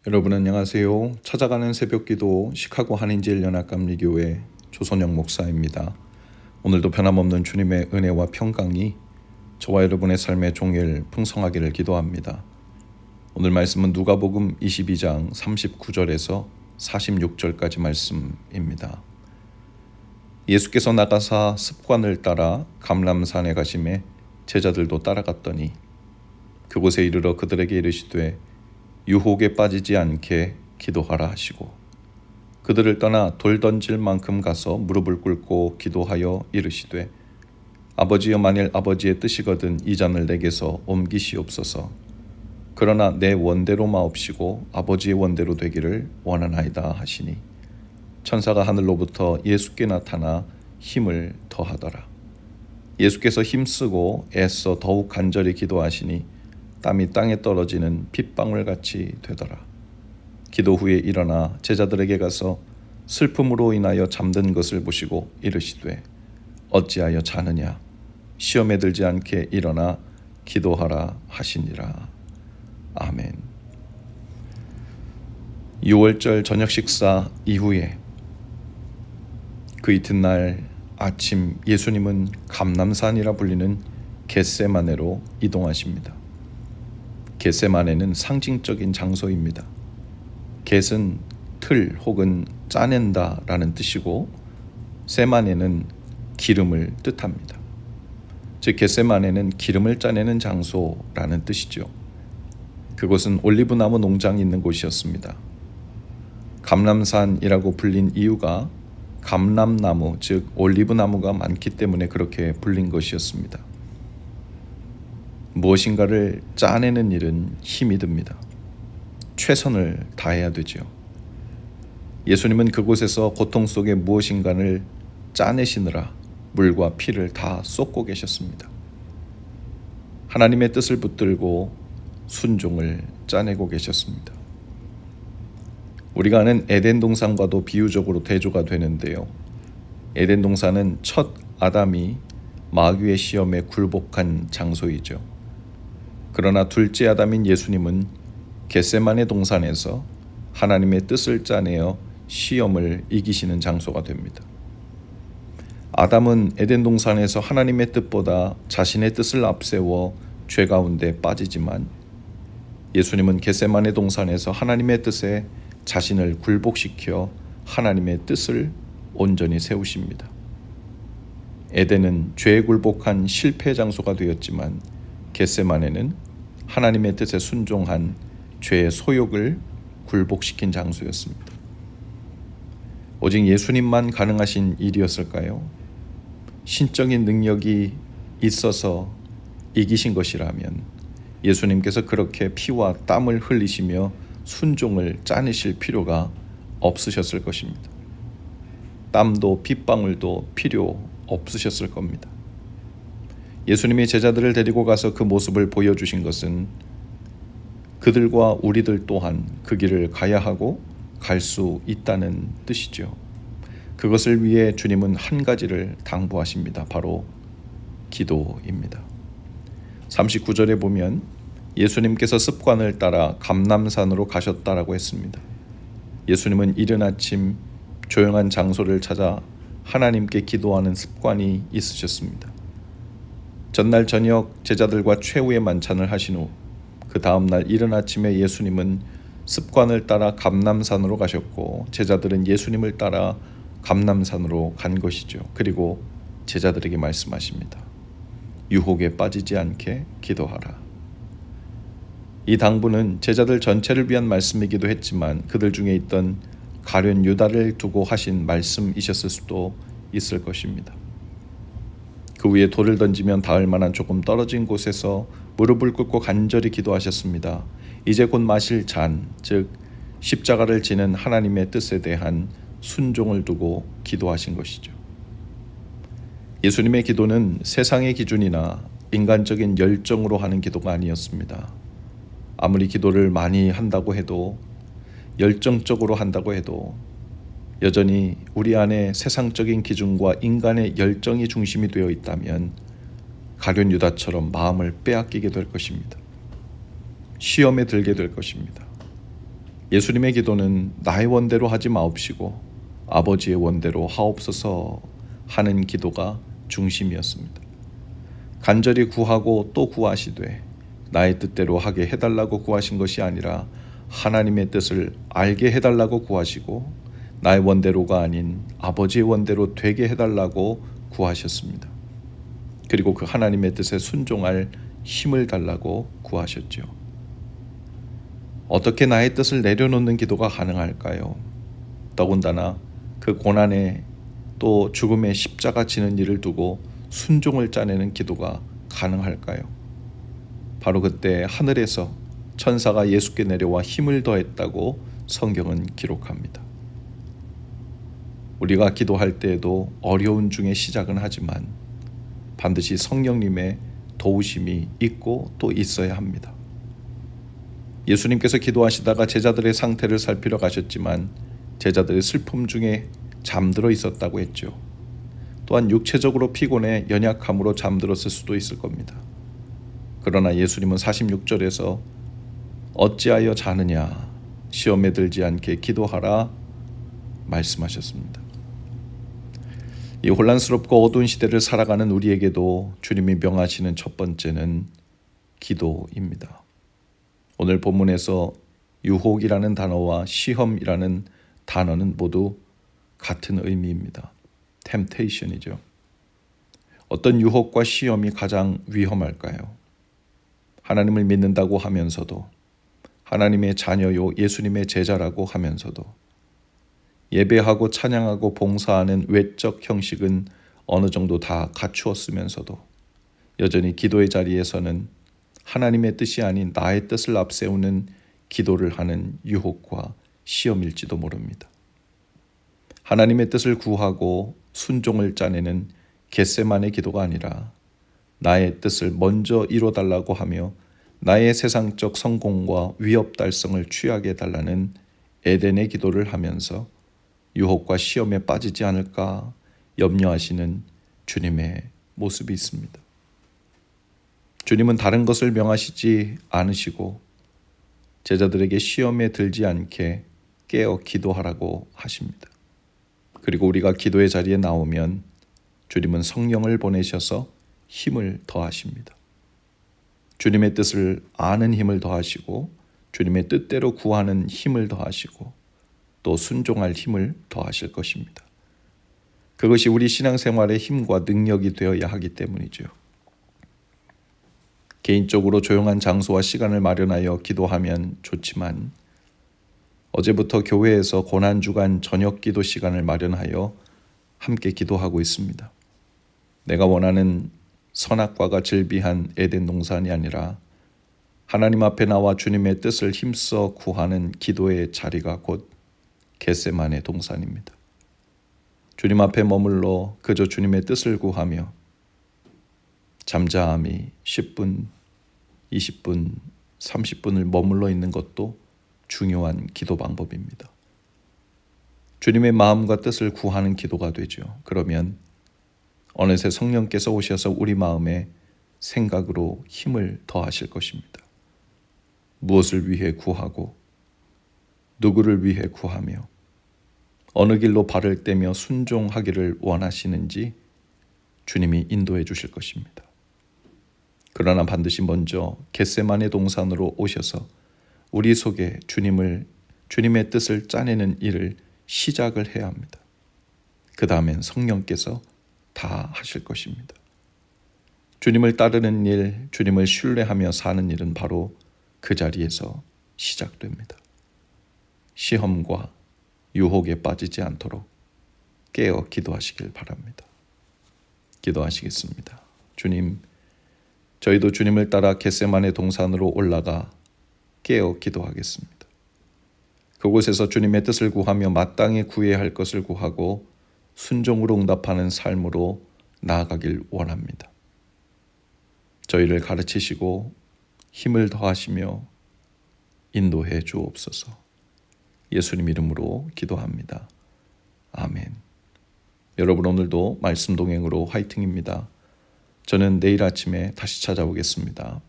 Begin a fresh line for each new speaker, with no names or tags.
여러분 안녕하세요. 찾아가는 새벽기도 시카고 한인제일연합감리교회 조선영 목사입니다. 오늘도 변함없는 주님의 은혜와 평강이 저와 여러분의 삶의 종일 풍성하기를 기도합니다. 오늘 말씀은 누가복음 22장 39절에서 46절까지 말씀입니다. 예수께서 나가사 습관을 따라 감람산에 가심에 제자들도 따라갔더니 그곳에 이르러 그들에게 이르시되 유혹에 빠지지 않게 기도하라 하시고 그들을 떠나 돌 던질 만큼 가서 무릎을 꿇고 기도하여 이르시되 아버지여 만일 아버지의 뜻이거든 이 잔을 내게서 옮기시옵소서. 그러나 내 원대로 마옵시고 아버지의 원대로 되기를 원하나이다 하시니 천사가 하늘로부터 예수께 나타나 힘을 더하더라. 예수께서 힘쓰고 애써 더욱 간절히 기도하시니 땀이 땅에 떨어지는 핏방울같이 되더라. 기도 후에 일어나 제자들에게 가서 슬픔으로 인하여 잠든 것을 보시고 이르시되 어찌하여 자느냐 시험에 들지 않게 일어나 기도하라 하시니라. 아멘. 6월절 저녁 식사 이후에 그 이튿날 아침 예수님은 감람산이라 불리는 겟세마네로 이동하십니다. 겟세마네는 상징적인 장소입니다. 겟은 틀 혹은 짜낸다 라는 뜻이고 세마네는 기름을 뜻합니다. 즉 겟세마네는 기름을 짜내는 장소라는 뜻이죠. 그곳은 올리브나무 농장이 있는 곳이었습니다. 감람산이라고 불린 이유가 감람나무 즉 올리브나무가 많기 때문에 그렇게 불린 것이었습니다. 무엇인가를 짜내는 일은 힘이 듭니다. 최선을 다해야 되죠. 예수님은 그곳에서 고통 속에 무엇인가를 짜내시느라 물과 피를 다 쏟고 계셨습니다. 하나님의 뜻을 붙들고 순종을 짜내고 계셨습니다. 우리가 아는 에덴 동산과도 비유적으로 대조가 되는데요. 에덴 동산은 첫 아담이 마귀의 시험에 굴복한 장소이죠. 그러나 둘째 아담인 예수님은 겟세마네 동산에서 하나님의 뜻을 짜내어 시험을 이기시는 장소가 됩니다. 아담은 에덴 동산에서 하나님의 뜻보다 자신의 뜻을 앞세워 죄 가운데 빠지지만 예수님은 겟세마네 동산에서 하나님의 뜻에 자신을 굴복시켜 하나님의 뜻을 온전히 세우십니다. 에덴은 죄에 굴복한 실패 장소가 되었지만 겟세마네는 하나님의 뜻에 순종한 죄의 소욕을 굴복시킨 장소였습니다. 오직 예수님만 가능하신 일이었을까요? 신적인 능력이 있어서 이기신 것이라면 예수님께서 그렇게 피와 땀을 흘리시며 순종을 짜내실 필요가 없으셨을 것입니다. 땀도 핏방울도 필요 없으셨을 겁니다. 예수님이 제자들을 데리고 가서 그 모습을 보여주신 것은 그들과 우리들 또한 그 길을 가야 하고 갈 수 있다는 뜻이죠. 그것을 위해 주님은 한 가지를 당부하십니다. 바로 기도입니다. 39절에 보면 예수님께서 습관을 따라 감람산으로 가셨다라고 했습니다. 예수님은 이른 아침 조용한 장소를 찾아 하나님께 기도하는 습관이 있으셨습니다. 전날 저녁 제자들과 최후의 만찬을 하신 후 그 다음날 이른 아침에 예수님은 습관을 따라 감람산으로 가셨고 제자들은 예수님을 따라 감람산으로 간 것이죠. 그리고 제자들에게 말씀하십니다. 유혹에 빠지지 않게 기도하라. 이 당부는 제자들 전체를 위한 말씀이기도 했지만 그들 중에 있던 가룟 유다를 두고 하신 말씀이셨을 수도 있을 것입니다. 그 위에 돌을 던지면 닿을 만한 조금 떨어진 곳에서 무릎을 꿇고 간절히 기도하셨습니다. 이제 곧 마실 잔, 즉 십자가를 지는 하나님의 뜻에 대한 순종을 두고 기도하신 것이죠. 예수님의 기도는 세상의 기준이나 인간적인 열정으로 하는 기도가 아니었습니다. 아무리 기도를 많이 한다고 해도 열정적으로 한다고 해도 여전히 우리 안에 세상적인 기준과 인간의 열정이 중심이 되어 있다면 가룟 유다처럼 마음을 빼앗기게 될 것입니다. 시험에 들게 될 것입니다. 예수님의 기도는 나의 원대로 하지 마옵시고 아버지의 원대로 하옵소서 하는 기도가 중심이었습니다. 간절히 구하고 또 구하시되 나의 뜻대로 하게 해달라고 구하신 것이 아니라 하나님의 뜻을 알게 해달라고 구하시고 나의 원대로가 아닌 아버지의 원대로 되게 해달라고 구하셨습니다. 그리고 그 하나님의 뜻에 순종할 힘을 달라고 구하셨죠. 어떻게 나의 뜻을 내려놓는 기도가 가능할까요? 더군다나 그 고난에 또 죽음의 십자가 지는 일을 두고 순종을 짜내는 기도가 가능할까요? 바로 그때 하늘에서 천사가 예수께 내려와 힘을 더했다고 성경은 기록합니다. 우리가 기도할 때에도 어려운 중에 시작은 하지만 반드시 성령님의 도우심이 있고 또 있어야 합니다. 예수님께서 기도하시다가 제자들의 상태를 살피러 가셨지만 제자들의 슬픔 중에 잠들어 있었다고 했죠. 또한 육체적으로 피곤해 연약함으로 잠들었을 수도 있을 겁니다. 그러나 예수님은 46절에서 어찌하여 자느냐, 시험에 들지 않게 기도하라 말씀하셨습니다. 이 혼란스럽고 어두운 시대를 살아가는 우리에게도 주님이 명하시는 첫 번째는 기도입니다. 오늘 본문에서 유혹이라는 단어와 시험이라는 단어는 모두 같은 의미입니다. temptation이죠. 어떤 유혹과 시험이 가장 위험할까요? 하나님을 믿는다고 하면서도, 하나님의 자녀요 예수님의 제자라고 하면서도, 예배하고 찬양하고 봉사하는 외적 형식은 어느 정도 다 갖추었으면서도 여전히 기도의 자리에서는 하나님의 뜻이 아닌 나의 뜻을 앞세우는 기도를 하는 유혹과 시험일지도 모릅니다. 하나님의 뜻을 구하고 순종을 짜내는 겟세마네 기도가 아니라 나의 뜻을 먼저 이뤄달라고 하며 나의 세상적 성공과 위협 달성을 취하게 해달라는 에덴의 기도를 하면서 유혹과 시험에 빠지지 않을까 염려하시는 주님의 모습이 있습니다. 주님은 다른 것을 명하시지 않으시고 제자들에게 시험에 들지 않게 깨어 기도하라고 하십니다. 그리고 우리가 기도의 자리에 나오면 주님은 성령을 보내셔서 힘을 더하십니다. 주님의 뜻을 아는 힘을 더하시고 주님의 뜻대로 구하는 힘을 더하시고 또 순종할 힘을 더하실 것입니다. 그것이 우리 신앙생활의 힘과 능력이 되어야 하기 때문이죠. 개인적으로 조용한 장소와 시간을 마련하여 기도하면 좋지만 어제부터 교회에서 고난주간 저녁 기도 시간을 마련하여 함께 기도하고 있습니다. 내가 원하는 선악과가 즐비한 에덴 동산이 아니라 하나님 앞에 나와 주님의 뜻을 힘써 구하는 기도의 자리가 곧 겟세마네 동산입니다. 주님 앞에 머물러 그저 주님의 뜻을 구하며 잠잠히 10분, 20분, 30분을 머물러 있는 것도 중요한 기도 방법입니다. 주님의 마음과 뜻을 구하는 기도가 되죠. 그러면 어느새 성령께서 오셔서 우리 마음에 생각으로 힘을 더하실 것입니다. 무엇을 위해 구하고 누구를 위해 구하며 어느 길로 발을 떼며 순종하기를 원하시는지 주님이 인도해 주실 것입니다. 그러나 반드시 먼저 겟세마네 동산으로 오셔서 우리 속에 주님의 뜻을 짜내는 일을 시작을 해야 합니다. 그 다음엔 성령께서 다 하실 것입니다. 주님을 따르는 일, 주님을 신뢰하며 사는 일은 바로 그 자리에서 시작됩니다. 시험과 유혹에 빠지지 않도록 깨어 기도하시길 바랍니다. 기도하시겠습니다. 주님, 저희도 주님을 따라 겟세마네 동산으로 올라가 깨어 기도하겠습니다. 그곳에서 주님의 뜻을 구하며 마땅히 구해야 할 것을 구하고 순종으로 응답하는 삶으로 나아가길 원합니다. 저희를 가르치시고 힘을 더하시며 인도해 주옵소서. 예수님 이름으로 기도합니다. 아멘. 여러분 오늘도 말씀 동행으로 화이팅입니다. 저는 내일 아침에 다시 찾아오겠습니다.